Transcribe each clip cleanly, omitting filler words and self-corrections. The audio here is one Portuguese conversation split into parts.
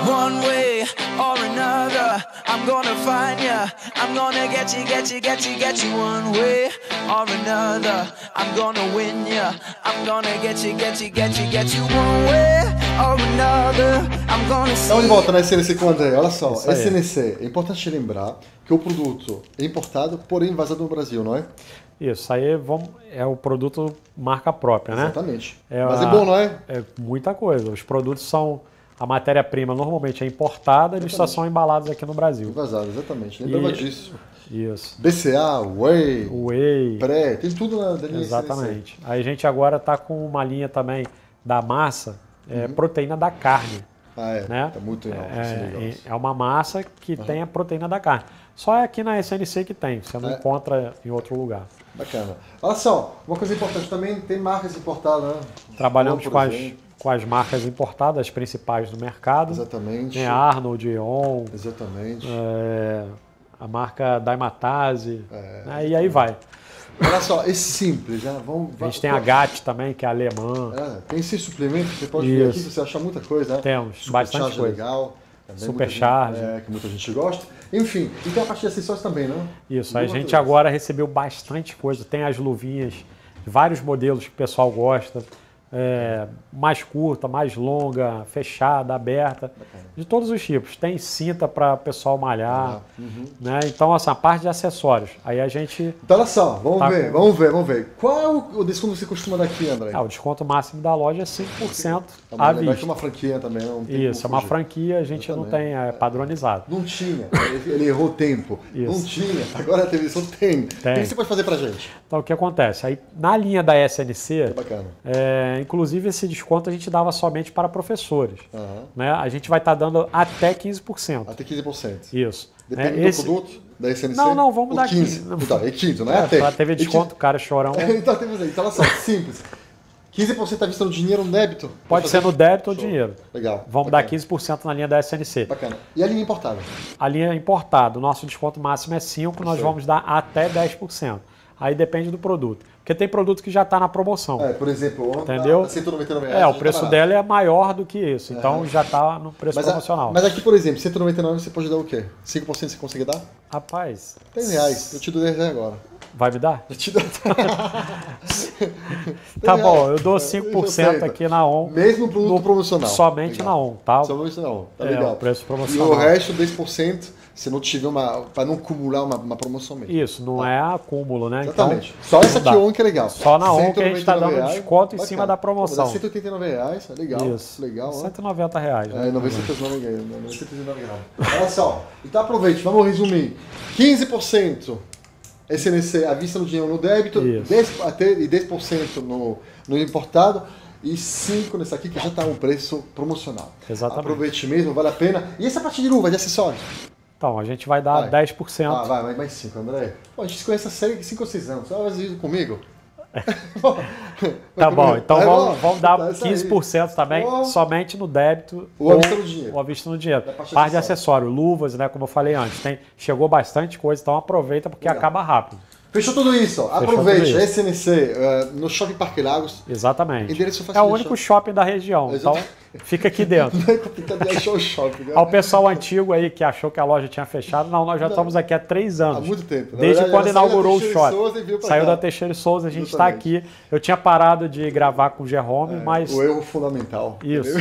One way or another, I'm gonna find ya. I'm gonna get you, get you, get you, get you. One way or another, I'm gonna win ya. I'm gonna get you, get you, get you, get you. One way or another, I'm gonna see. Estamos de volta na SNC com o André. Olha só, Isso aí. SNC, é importante lembrar que o produto é importado, porém vazado no Brasil, não é? Isso aí é o produto marca própria, né? Exatamente. Mas é bom, não é? É muita coisa. Os produtos são... A matéria-prima normalmente é importada e eles só são embalados aqui no Brasil. Vazado, exatamente. Lembrava disso. Isso. BCA, Whey. Pré, tem tudo na linha Exatamente. Aí a gente agora está com uma linha também da massa, proteína da carne. Ah, é. Né? Tá muito legal esse negócio. É uma massa que tem a proteína da carne. Só é aqui na SNC que tem, você não encontra em outro lugar. Bacana. Olha só, uma coisa importante também, tem marcas importadas, né? Trabalhamos Por com exemplo. as marcas importadas, as principais do mercado. Exatamente. Tem a Arnold, Eon, Exatamente. a marca Daimatase, né? E aí vai. Olha só, esse simples, né? A gente tem a GAT também, que é alemã. Tem esse suplemento, você pode ver aqui, você acha muita coisa, né? Temos, bastante coisa. Legal. Também Supercharge. Que muita gente gosta. Enfim, e tem a parte de acessórios também, não? Isso, a gente agora recebeu bastante coisa. Tem as luvinhas, vários modelos que o pessoal gosta. Mais curta, mais longa, fechada, aberta, de todos os tipos. Tem cinta para o pessoal malhar, né? Então, essa parte de acessórios. Aí a gente... Então, olha só, vamos ver. Qual é o desconto que você costuma dar aqui, André? O desconto máximo da loja é 5% à vista. É uma franquia também, não tem Isso, é uma franquia, a gente não tem padronizado. Não tinha, ele errou o tempo. Isso. Não tinha, agora a televisão tem. O que você pode fazer pra gente? Então, o que acontece? Aí, na linha da SNC, Bacana. inclusive esse desconto a gente dava somente para professores. Né? A gente vai estar dando até 15%. Até 15%. Isso. Depende do produto da SNC? Não, vamos dar 15. Então, é 15, não é até. Teve desconto, cara, chorão. Então, olha só, simples. 15% à vista no dinheiro, no débito? Pode ser no débito ou dinheiro. Legal. Vamos dar 15% na linha da SNC. Bacana. E a linha importada? A linha importada, o nosso desconto máximo é 5%, nós vamos dar até 10%. Aí depende do produto. Porque tem produto que já está na promoção. Por exemplo, entendeu? R$199. O preço dela é maior do que isso. Então já está no preço promocional. Mas aqui, por exemplo, R$199 você pode dar o quê? 5% você consegue dar? Rapaz... R$10. Eu te dou R$10 agora. Vai me dar? Eu te dou. Tá bom, eu dou 5% aqui na ON. Mesmo no produto promocional. Somente na ON, tá? Somente na ON, tá legal. O preço promocional. E o resto, 10%, se não tiver para não acumular uma promoção mesmo. Isso, não é acúmulo, né? Exatamente. Então, só essa aqui ON que é legal. Só na ON que a gente está dando desconto em cima da promoção. R$189, legal. Isso. Legal, R$190, né? 999 graus. Olha só, então aproveite, vamos resumir. 15% SNC à vista no dinheiro no débito, 10% no importado e 5% nesse aqui que já está um preço promocional. Exatamente. Aproveite mesmo, vale a pena. E essa parte de luva, de acessórios? Então, a gente vai dar 10%. Vai mais 5, André. Pô, a gente se conhece a série 5 ou 6 anos. Você vai fazer isso comigo? Tá bom, então vamos dar 15% também, somente no débito ou à vista no dinheiro. Parte de acessório, luvas, né? Como eu falei antes, chegou bastante coisa, então aproveita porque acaba rápido. Fechou tudo isso, ó. Aproveite, SNC, no Shopping Parque Lagos. Exatamente. Endereço fácil é o único shopping da região, então fica aqui dentro. Não é complicado de achar o shopping, né? Ao pessoal antigo aí que achou que a loja tinha fechado, não, nós já estamos aqui há 3 anos. Há muito tempo. Desde quando inaugurou o shopping. Saiu da Teixeira e Souza, a gente está aqui. Eu tinha parado de gravar com o Jerome, mas... O erro fundamental. Isso.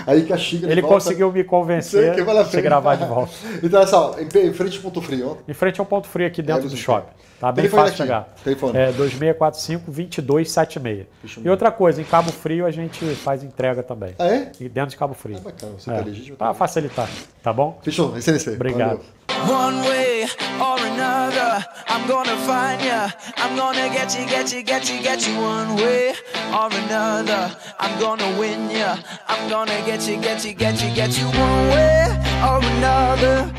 Aí que a Chica ele conseguiu me convencer de gravar de volta. Então, olha só, em frente ao Ponto Frio. Em frente ao Ponto Frio aqui dentro do shopping. Tá bem fácil de chegar. Telefone. 2645-2276. E outra coisa, em Cabo Frio a gente faz entrega também. Ah, é? E dentro de Cabo Frio. Bacana, você tá legítimo. Para facilitar, tá bom? Fechou, SNC. Obrigado. One way or another, I'm gonna find ya. I'm gonna get you, get you, get you, get you. One way or another, I'm gonna win ya. I'm gonna get you, get you, get you, get you. One way or another.